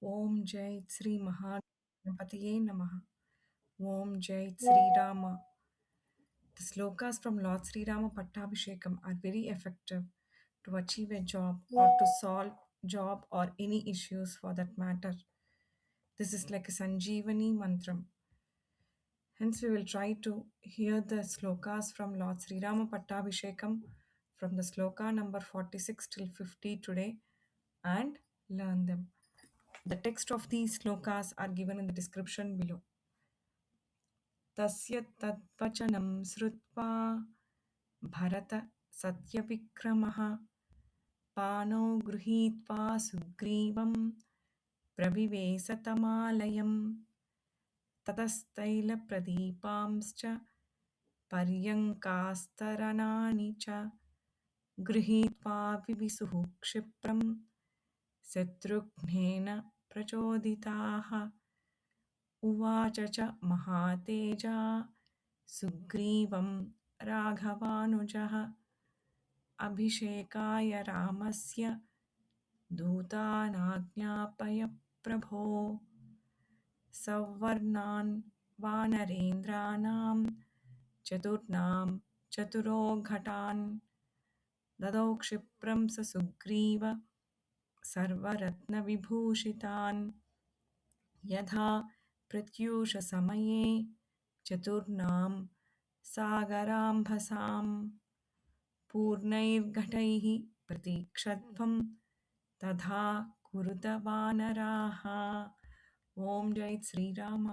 Om Jai Sri Mahaganapatiye Namaha. Om Jai Sri Rama. The slokas from Lord Sri Rama Pattabhishekam are very effective to achieve a job or to solve job or any issues for that matter. This is like a Sanjeevani mantram. Hence, we will try to hear the slokas from Lord Sri Rama Pattabhishekam from the sloka number 46 till 50 today and learn them. The text of these slokas are given in the description below. तस्य तद्वचनं श्रुत्वा भरत सत्यविक्रमः पाणौ गृहीत्वा सुग्रीवं प्रविवेशतमालयम् ततस्तैलप्रदीपांश्च पर्यङ्कास्तरणानि च गृहीत्वा विविशुः क्षिप्रं शत्रुघ्नेन प्रचोदिताः उवाच च महातेजा सुग्रीवं राघवानुजः अभिषेकाय रामस्य दूतानाज्ञापय प्रभो सवर्णान् वानरेन्द्राणां चतुर्णां चतुरोघटान् ददौ क्षिप्रं स सुग्रीव सर्वरत्नविभूषितान् यथा प्रत्यूषसमये चतुर्णां सागराम्भसां पूर्णैर्घटैः प्रतीक्षध्वं तथा कुरुत वानराः. ॐ जय श्रीराम.